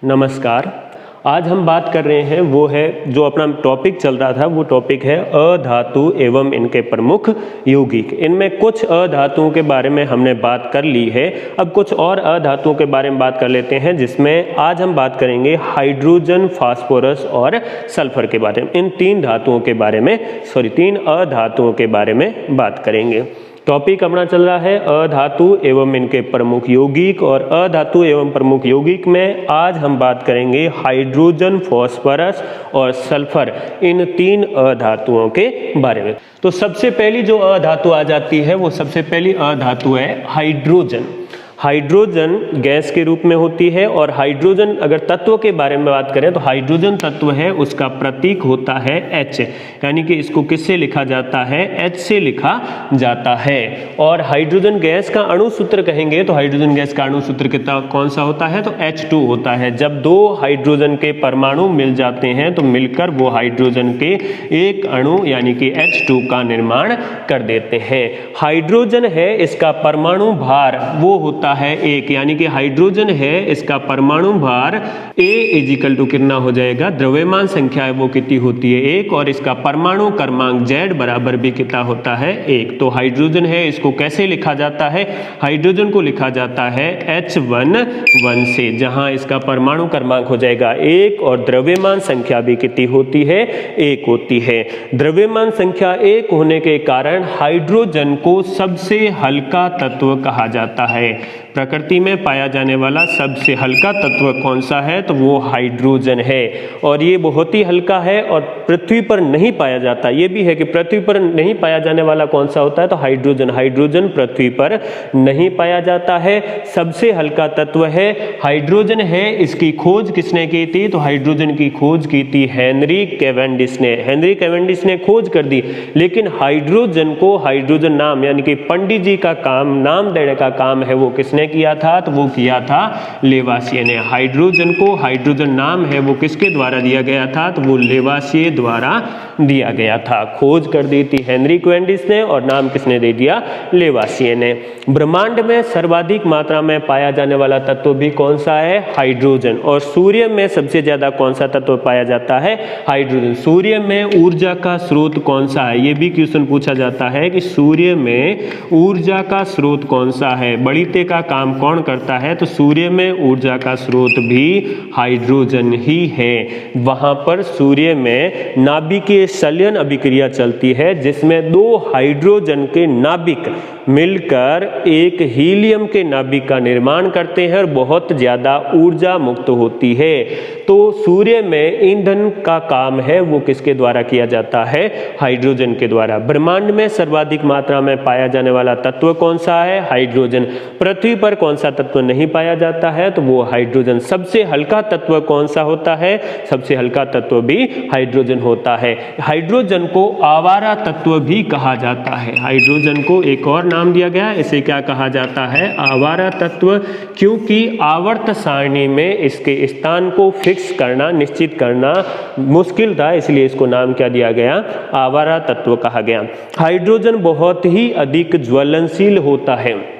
नमस्कार। आज हम बात कर रहे हैं वो है जो अपना टॉपिक चल रहा था, वो टॉपिक है अधातु एवं इनके प्रमुख यौगिक। इनमें कुछ अधातुओं के बारे में हमने बात कर ली है, अब कुछ और अधातुओं के बारे में बात कर लेते हैं, जिसमें आज हम बात करेंगे हाइड्रोजन, फास्फोरस और सल्फर के बारे में। इन तीन अधातुओं के बारे में बात करेंगे। टॉपिक अपना चल रहा है अधातु एवं इनके प्रमुख यौगिक, और अधातु एवं प्रमुख यौगिक में आज हम बात करेंगे हाइड्रोजन, फास्फोरस और सल्फर, इन तीन अधातुओं के बारे में। तो सबसे पहली जो अधातु आ जाती है, वो सबसे पहली अधातु है हाइड्रोजन। हाइड्रोजन गैस के रूप में होती है, और हाइड्रोजन अगर तत्व के बारे में बात करें तो हाइड्रोजन तत्व है, उसका प्रतीक होता है H, यानी कि इसको किससे लिखा जाता है? H से लिखा जाता है। और हाइड्रोजन गैस का अणु सूत्र कहेंगे तो हाइड्रोजन गैस का अणु सूत्र कितना कौन सा होता है? तो H2 होता है। जब दो हाइड्रोजन के परमाणु मिल जाते हैं तो मिलकर वो हाइड्रोजन के एक अणु यानी कि H2 का निर्माण कर देते हैं। हाइड्रोजन है, इसका परमाणु भार वो होता है एक, यानी कि हाइड्रोजन है, इसका परमाणु भार A इजिकल टू कितना हो जाएगा? द्रव्यमान संख्या है वो कितनी होती है? एक, और इसका परमाणु क्रमांक Z बराबर भी कितना होता है? एक। तो हाइड्रोजन है, इसको कैसे लिखा जाता है? हाइड्रोजन को लिखा जाता है H11 से, जहां इसका परमाणु क्रमांक हो जाएगा एक और द्रव्यमान संख्या भी कितनी होती है? एक होती है। द्रव्यमान संख्या एक होने के कारण हाइड्रोजन को सबसे हल्का तत्व कहा जाता है। प्रकृति में पाया जाने वाला सबसे हल्का तत्व कौन सा है? तो वो हाइड्रोजन है, और ये बहुत ही हल्का है और पृथ्वी पर नहीं पाया जाता। ये भी है कि पृथ्वी पर नहीं पाया जाने वाला कौन सा होता है? तो हाइड्रोजन। हाइड्रोजन पृथ्वी पर नहीं पाया जाता है, सबसे हल्का तत्व है हाइड्रोजन है। इसकी खोज किसने की थी? तो हाइड्रोजन की खोज की थी हेनरी कैवेंडिश ने। हेनरी कैवेंडिश ने खोज कर दी, लेकिन हाइड्रोजन को हाइड्रोजन नाम यानी कि पंडित जी का काम, नाम देने का काम है वो किसने किया था? तो वो किया था लेवासिए ने। हाइड्रोजन को हाइड्रोजन नाम है वो किसके द्वारा दिया गया था? तो वो लेवासिए द्वारा दिया गया था। खोज कर दी थी हेनरी कैवेंडिश ने, और नाम किसने दे दिया? लेवासिए ने। ब्रह्मांड में सर्वाधिक मात्रा में पाया जाने वाला तत्व भी कौन सा है? हाइड्रोजन। और सूर्य में सबसे ज्यादा कौन सा तत्व पाया जाता है? हाइड्रोजन। सूर्य में ऊर्जा का स्रोत कौन सा है? ये भी क्वेश्चन पूछा जाता है कि सूर्य में ऊर्जा का स्रोत कौन सा है? बड़ीते का काम कौन करता है? तो सूर्य में ऊर्जा का स्रोत भी हाइड्रोजन ही है। वहां पर सूर्य में नाभिकीय संलयन अभिक्रिया चलती है, जिसमें दो हाइड्रोजन के नाभिक मिलकर एक हीलियम के नाभिक का निर्माण करते हैं और बहुत ज्यादा ऊर्जा मुक्त होती है। तो सूर्य में ईंधन का काम है वो किसके द्वारा किया जाता है? हाइड्रोजन के द्वारा। ब्रह्मांड में सर्वाधिक मात्रा में पाया जाने वाला तत्व कौन सा है? हाइड्रोजन। पृथ्वी पर कौन सा तत्व नहीं पाया जाता है? तो वो हाइड्रोजन। सबसे हल्का तत्व कौन सा होता है? सबसे हल्का तत्व भी हाइड्रोजन होता है। हाइड्रोजन को आवारा तत्व भी कहा जाता है। हाइड्रोजन को एक और नाम दिया गया, इसे क्या कहा जाता है? आवारा तत्व, क्योंकि आवर्त सारणी में इसके स्थान को फिक्स करना, निश्चित करना मुश्किल था, इसलिए इसको नाम क्या दिया गया? आवारा तत्व कहा गया। हाइड्रोजन बहुत ही अधिक ज्वलनशील होता है।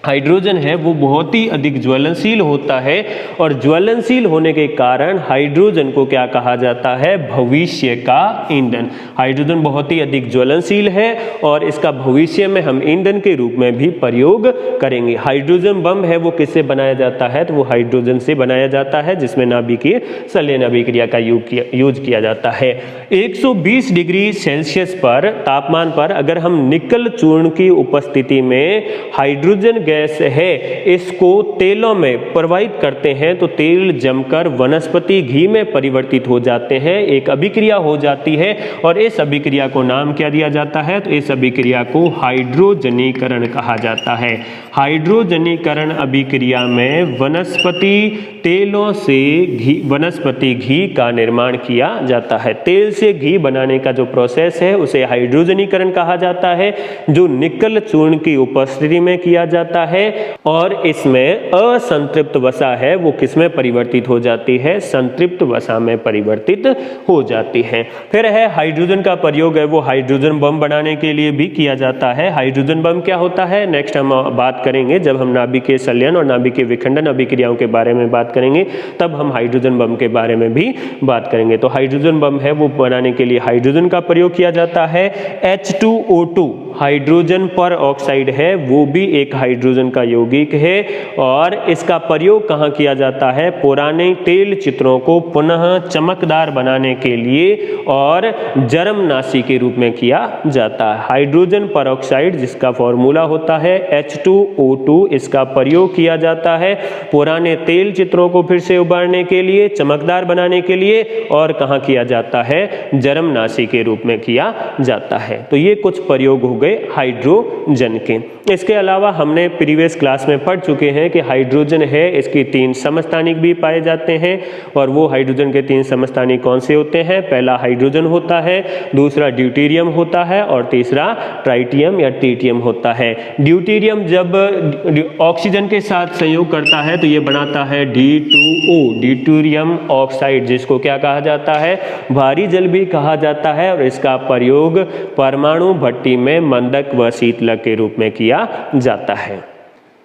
हाइड्रोजन है वो बहुत ही अधिक ज्वलनशील होता है, और ज्वलनशील होने के कारण हाइड्रोजन को क्या कहा जाता है? भविष्य का ईंधन। हाइड्रोजन बहुत ही अधिक ज्वलनशील है और इसका भविष्य में हम ईंधन के रूप में भी प्रयोग करेंगे। हाइड्रोजन बम है वो किससे बनाया जाता है? तो वो हाइड्रोजन से बनाया जाता है, जिसमें नाभिकीय संलयन अभिक्रिया का यूज किया जाता है। 120 डिग्री सेल्सियस पर तापमान पर अगर हम निकल चूर्ण की उपस्थिति में हाइड्रोजन गैस है इसको तेलों में प्रवाहित करते हैं तो तेल जमकर वनस्पति घी में परिवर्तित हो जाते हैं, एक अभिक्रिया हो जाती है, और इस अभिक्रिया को नाम क्या दिया जाता है? तो इस अभिक्रिया को हाइड्रोजनीकरण कहा जाता है। हाइड्रोजनीकरण अभिक्रिया में वनस्पति तेलों से वनस्पति घी का निर्माण किया जाता है। तेल से घी बनाने का जो प्रोसेस है उसे हाइड्रोजनीकरण कहा जाता है, जो निकल चूर्ण की उपस्थिति में किया जाता जाता है और इसमें असंतृप्त वसा है वो किसमें परिवर्तित हो जाती है, संतृप्त वसा में परिवर्तित हो जाती है। फिर है हाइड्रोजन का प्रयोग है वो हाइड्रोजन बम बनाने के लिए भी किया जाता है। हाइड्रोजन बम क्या होता है नेक्स्ट हम बात करेंगे, जब हम नाभिकीय संलयन और नाभिकीय विखंडन अभिक्रियाओं के बारे में बात करेंगे तब हम हाइड्रोजन बम के बारे में भी बात करेंगे। तो हाइड्रोजन बम है वो बनाने के लिए हाइड्रोजन का प्रयोग किया जाता है। H2O2 हाइड्रोजन पर ऑक्साइड है वो भी एक हाइड्रोजन का यौगिक है और इसका प्रयोग कहाँ किया जाता है, पुराने तेल चित्रों को पुनः चमकदार बनाने के लिए और जरमनाशी के रूप में किया जाता है। हाइड्रोजन पर ऑक्साइड जिसका फॉर्मूला होता है H2O2, इसका प्रयोग किया जाता है पुराने तेल चित्रों को फिर से उबारने के लिए, चमकदार बनाने के लिए और कहाँ किया जाता है, जरमनाशी के रूप में किया जाता है। तो ये कुछ प्रयोग हो गए हाइड्रोजन के। इसके अलावा हमने प्रीवियस क्लास में पढ़ चुके हैं कि हाइड्रोजन है इसकी 3 समस्थानिक भी पाए जाते हैं और वो हाइड्रोजन के 3 समस्थानिक कौन से होते हैं, पहला हाइड्रोजन होता है, दूसरा ड्यूटेरियम होता है और तीसरा ट्राइटियम या ट्रीटियम होता है। ड्यूटेरियम जब ऑक्सीजन के साथ संयोग करता है तो ये बनाता है D2O, ड्यूटेरियम ऑक्साइड, जिसको क्या कहा जाता है, भारी जल भी कहा जाता है और इसका प्रयोग परमाणु भट्टी में मंदक व शीतलक के रूप में किया जाता है।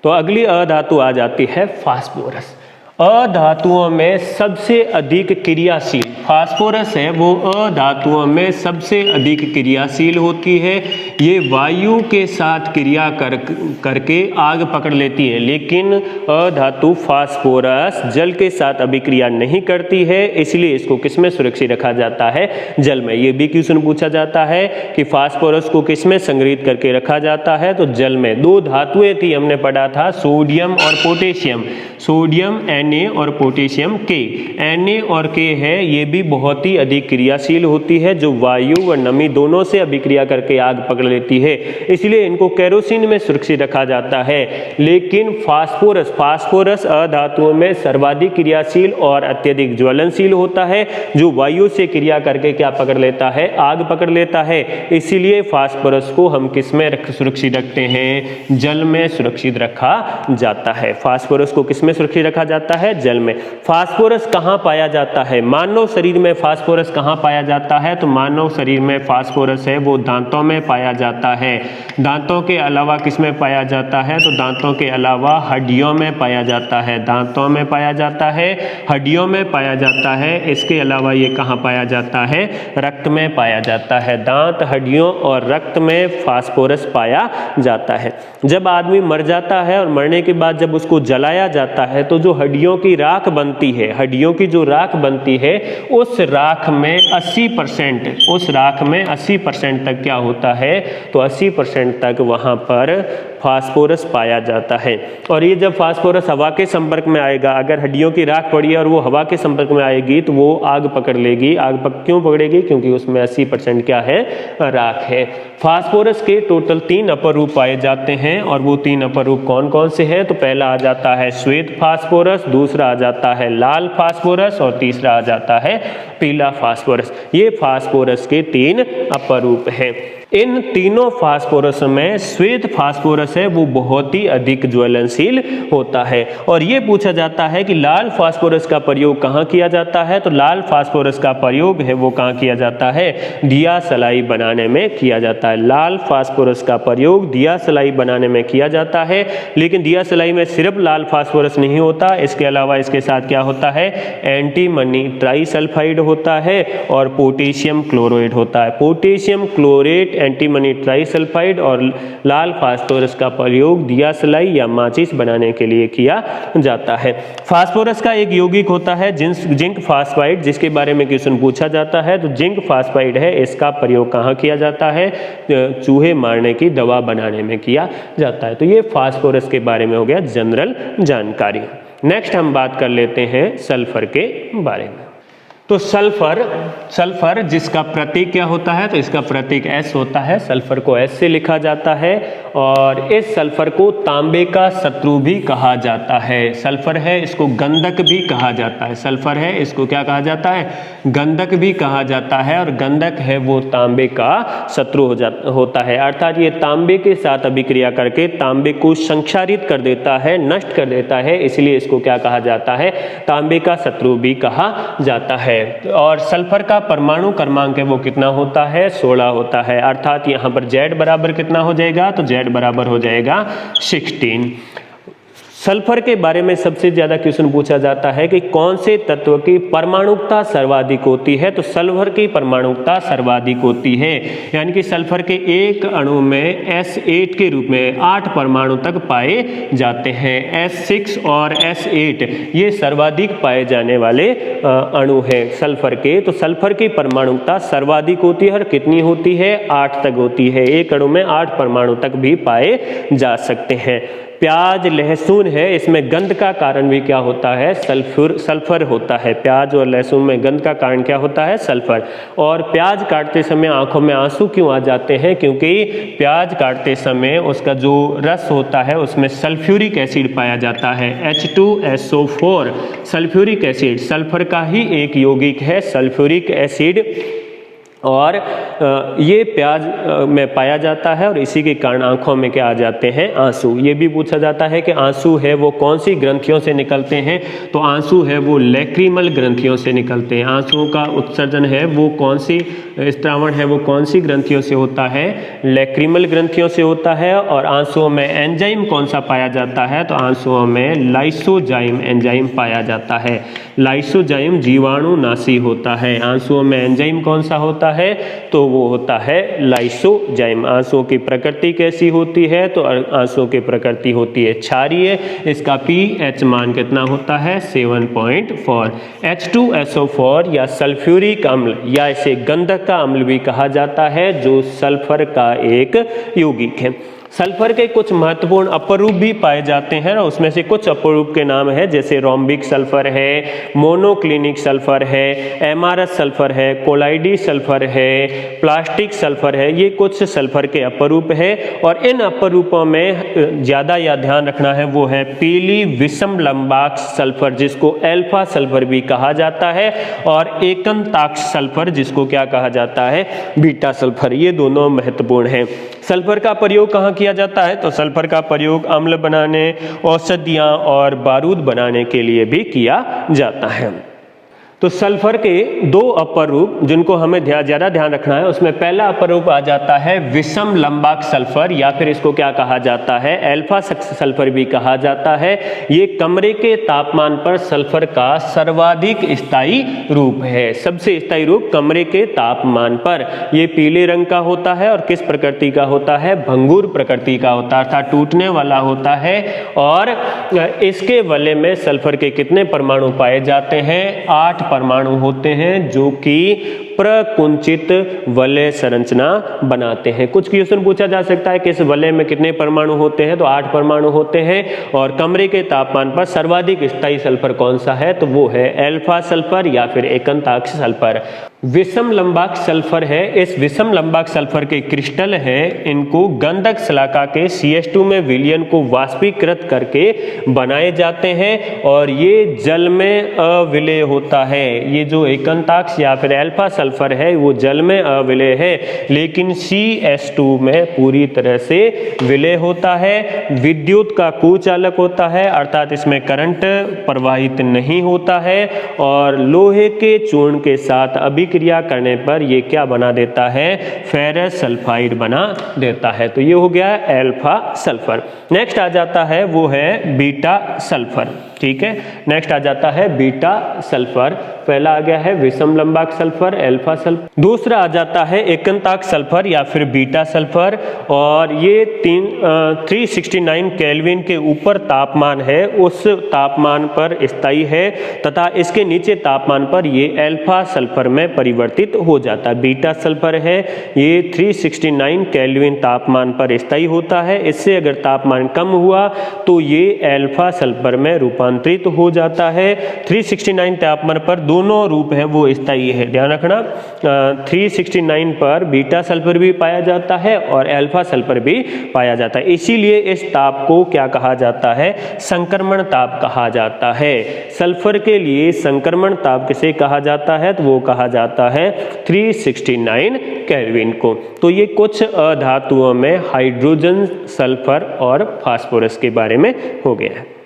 तो अगली अधातु आ जाती है फास्फोरस। अधातुओं में सबसे अधिक क्रियाशील फास्फोरस है वो अधातुओं में सबसे अधिक क्रियाशील होती है। ये वायु के साथ क्रिया करके आग पकड़ लेती है, लेकिन अधातु फास्फोरस जल के साथ अभिक्रिया नहीं करती है, इसलिए इसको किसमें सुरक्षित रखा जाता है, जल में। ये भी क्वेश्चन पूछा जाता है कि फास्फोरस को किसमें संग्रहित करके रखा जाता है, तो जल में। 2 धातुएं थी हमने पढ़ा था, सोडियम और पोटेशियम। सोडियम Na और पोटेशियम K। Na और K है ये भी बहुत ही अधिक क्रियाशील होती है जो वायु व नमी दोनों से अभिक्रिया करके आग पकड़ लेती है, इसलिए इनको केरोसिन में सुरक्षित रखा जाता है। लेकिन फास्फोरस अधातुओं में सर्वाधिक क्रियाशील और अत्यधिक ज्वलनशील होता है, जो वायु से क्रिया करके क्या पकड़ लेता है, आग पकड़ लेता है। इसीलिए फास्फोरस को हम किस में सुरक्षित रखते हैं, जल में सुरक्षित रखा जाता है। फास्फोरस को किस में सुरक्षित रखा जाता है, जल में। फास्फोरस कहाँ पाया जाता है, मानव शरीर में फास्फोरस कहाँ पाया जाता है, तो मानव शरीर में फास्फोरस है वो दांतों में पाया जाता है। दांतों के अलावा किस में पाया जाता है, तो दांतों के अलावा हड्डियों में पाया जाता है। दांतों में पाया जाता है, हड्डियों में पाया जाता है। इसके अलावा ये कहाँ पाया जाता है, रक्त में पाया जाता है। दांत, हड्डियों और रक्त में फास्फोरस पाया जाता है। जब आदमी मर जाता है और मरने के बाद जब उसको जलाया जाता है तो जो हड्डियों की राख बनती है, हड्डियों की जो राख बनती है उस राख में 80% तक क्या होता है, तो 80% तक वहाँ पर फास्फोरस पाया जाता है। और ये जब फास्फोरस हवा के संपर्क में आएगा, अगर हड्डियों की राख पड़ी है और वो हवा के संपर्क में आएगी तो वो आग पकड़ लेगी। क्यों पकड़ेगी, क्योंकि उसमें 80% क्या है, राख है। फास्फोरस के टोटल 3 अपर रूप पाए जाते हैं और वो 3 अपर रूप कौन कौन से हैं, तो पहला आ जाता है श्वेत फास्फोरस, दूसरा आ जाता है लाल फास्फोरस और तीसरा आ जाता है पीला फास्फोरस। ये फास्फोरस के 3 अपर रूप हैं। इन तीनों फास्फोरस में श्वेत फास्फोरस है वो बहुत ही अधिक ज्वलनशील होता है। और ये पूछा जाता है कि लाल फास्फोरस का प्रयोग कहाँ किया जाता है, तो लाल फास्फोरस का प्रयोग है वो कहाँ किया जाता है, दिया सलाई बनाने में किया जाता है। लाल फास्फोरस का प्रयोग दिया सलाई बनाने में किया जाता है। लेकिन दिया सलाई में सिर्फ लाल फास्फोरस नहीं होता, इसके अलावा इसके साथ क्या होता है, एंटीमनी ट्राइसल्फाइड होता है और पोटेशियम क्लोराइड होता है। पोटेशियम क्लोरेट, एंटीमनी ट्राइसल्फाइड और लाल फास्फोरस का प्रयोग दिया सलाई या माचिस बनाने के लिए किया जाता है। फास्फोरस का एक यौगिक होता है जिंक फास्फाइड, जिसके बारे में क्वेश्चन पूछा जाता है। तो जिंक फास्फाइड है, इसका प्रयोग कहाँ किया जाता है, चूहे मारने की दवा बनाने में किया जाता है। तो ये फास्फोरस के बारे में हो गया जनरल जानकारी। नेक्स्ट हम बात कर लेते हैं सल्फर के बारे में। तो सल्फर जिसका प्रतीक क्या होता है, तो इसका प्रतीक S होता है, सल्फर को S से लिखा जाता है। और इस सल्फर को तांबे का शत्रु भी कहा जाता है। सल्फर है इसको गंधक भी कहा जाता है, सल्फर है इसको क्या कहा जाता है, गंधक भी कहा जाता है। और गंधक है वो तांबे का शत्रु होता है, अर्थात ये तांबे के साथ अभिक्रिया करके तांबे को संक्षारित कर देता है, नष्ट कर देता है, इसलिए इसको क्या कहा जाता है, तांबे का शत्रु भी कहा जाता है। और सल्फर का परमाणु क्रमांक है वो कितना होता है, 16 होता है, अर्थात यहाँ पर Z बराबर कितना हो जाएगा, तो Z बराबर हो जाएगा 16। सल्फर के बारे में सबसे ज्यादा क्वेश्चन पूछा जाता है कि कौन से तत्व की परमाणुकता सर्वाधिक होती है, तो सल्फर की परमाणुकता सर्वाधिक होती है, यानी कि सल्फर के एक अणु में S8 के रूप में 8 परमाणु तक पाए जाते हैं। S6 और S8 ये सर्वाधिक पाए जाने वाले अणु हैं सल्फर के। तो सल्फर की परमाणुकता सर्वाधिक होती है और कितनी होती है, 8 तक होती है, एक अणु में 8 परमाणु तक भी पाए जा सकते हैं। प्याज लहसुन है, इसमें गंध का कारण भी क्या होता है, सल्फर होता है। प्याज और लहसुन में गंध का कारण क्या होता है, सल्फर। और प्याज काटते समय आंखों में आंसू क्यों आ जाते हैं, क्योंकि प्याज काटते समय उसका जो रस होता है उसमें सल्फ्यूरिक एसिड पाया जाता है, H2SO4। सल्फ्यूरिक एसिड सल्फर का ही एक यौगिक है, सल्फ्यूरिक एसिड, और ये प्याज में पाया जाता है और इसी के कारण आंखों में क्या आ जाते हैं, आंसू। ये भी पूछा जाता है कि आंसू है वो कौन सी ग्रंथियों से निकलते हैं, तो आंसू है वो लैक्रिमल ग्रंथियों से निकलते हैं। आंसुओं का उत्सर्जन है वो कौन सी, स्त्रावण है वो कौन सी ग्रंथियों से होता है, लैक्रिमल ग्रंथियों से होता है। और आंसुओं में एंजाइम कौन सा पाया जाता है, तो आंसुओं में लाइसोजाइम एंजाइम पाया जाता है। लाइसोजाइम जीवाणुनाशी होता है। आंसुओं में एंजाइम कौन सा होता है, तो वो होता है लाइसोजाइम। आंसुओं की प्रकृति कैसी होती है, तो आंसुओं की प्रकृति होती है क्षारीय। इसका pH मान कितना होता है, 7.4। H2SO4 या सल्फ्यूरिक अम्ल या इसे गंधक का अम्ल भी कहा जाता है, जो सल्फर का एक यौगिक है। सल्फर के कुछ महत्वपूर्ण अपरूप भी पाए जाते हैं और उसमें से कुछ अपरूप के नाम है, जैसे रोम्बिक सल्फर है, मोनोक्लिनिक सल्फर है, एमारस सल्फर है, कोलाइडी सल्फर है, प्लास्टिक सल्फर है। ये कुछ सल्फर के अपरूप है। और इन अपरूपों में ज़्यादा या ध्यान रखना है वो है पीली विषम लंबाक्ष सल्फर, जिसको एल्फा सल्फर भी कहा जाता है, और एकंताक्ष सल्फर जिसको क्या कहा जाता है, बीटा सल्फर। ये दोनों महत्वपूर्ण हैं। सल्फर का प्रयोग कहाँ किया जाता है, तो सल्फर का प्रयोग अम्ल बनाने, औषधियाँ और बारूद बनाने के लिए भी किया जाता है। तो सल्फर के दो अपर रूप जिनको हमें ज़्यादा ध्यान रखना है, उसमें पहला अपर रूप आ जाता है विषम लंबाक्ष सल्फर, या फिर इसको क्या कहा जाता है, एल्फा सल्फर भी कहा जाता है। ये कमरे के तापमान पर सल्फर का सर्वाधिक स्थायी रूप है। सबसे स्थायी रूप कमरे के तापमान पर। ये पीले रंग का होता है और किस प्रकृति का होता है, भंगुर प्रकृति का होता है, अर्थात टूटने वाला होता है। और इसके वलय में सल्फर के कितने परमाणु पाए जाते हैं, 8 परमाणु होते हैं, जो कि प्रकुंचित वलय संरचना बनाते हैं। कुछ क्वेश्चन पूछा जा सकता है कि इस वलय में कितने परमाणु होते हैं, तो 8 परमाणु होते हैं। और कमरे के तापमान पर सर्वाधिक स्थायी सल्फर कौन सा है, तो वो है एल्फा सल्फर या फिर एकंताक्ष सल्फर। विषम लंबाक्ष सल्फर है, इस विषम लंबाक्ष सल्फर के क्रिस्टल है, इनको गंधक शलाका के CH2 में विलयन को वाष्पीकृत करके बनाए जाते हैं और ये जल में अविलेय होता है। ये जो एकंताक्ष या फिर एल्फा सल्फर है वो जल में अविलेय है, लेकिन CH2 में पूरी तरह से विलेय होता है। विद्युत का कुचालक होता है, अर्थात इसमें करंट प्रवाहित नहीं होता है। और लोहे के चूर्ण के साथ अभिक्रिया करने पर ये क्या बना देता है, फेरस सल्फाइड बना देता है। तो ये हो गया एल्फा सल्फर। नेक्स्ट आ जाता है वो है बीटा सल्फर। ठीक है, नेक्स्ट आ जाता है बीटा सल्फर। पहला आ गया है विषम लंबाक्ष सल्फर, एल्फा सल्फर। दूसरा आ जाता है एकंताक्ष सल्फर या फिर बीटा सल्फर, और ये 369 केल्विन के ऊपर तापमान है, उस तापमान पर स्थायी है, तथा इसके नीचे तापमान पर ये एल्फा सल्फर में परिवर्तित हो जाता है। बीटा सल्फर है, ये 369 केल्विन तापमान पर स्थायी होता है। इससे अगर तापमान कम हुआ तो ये एल्फा सल्फर में रूपांतरित रूपांतरित हो जाता है। 369 तापमान पर दोनों रूप है वो स्थायी है, ध्यान रखना। 369 पर बीटा सल्फर भी पाया जाता है और अल्फा सल्फर भी पाया जाता है, इसीलिए इस ताप को क्या कहा जाता है, संक्रमण ताप कहा जाता है। सल्फर के लिए संक्रमण ताप किसे कहा जाता है, तो वो कहा जाता है 369 केल्विन को। तो ये कुछ अधातुओं में हाइड्रोजन, सल्फर और फास्फोरस के बारे में हो गया है।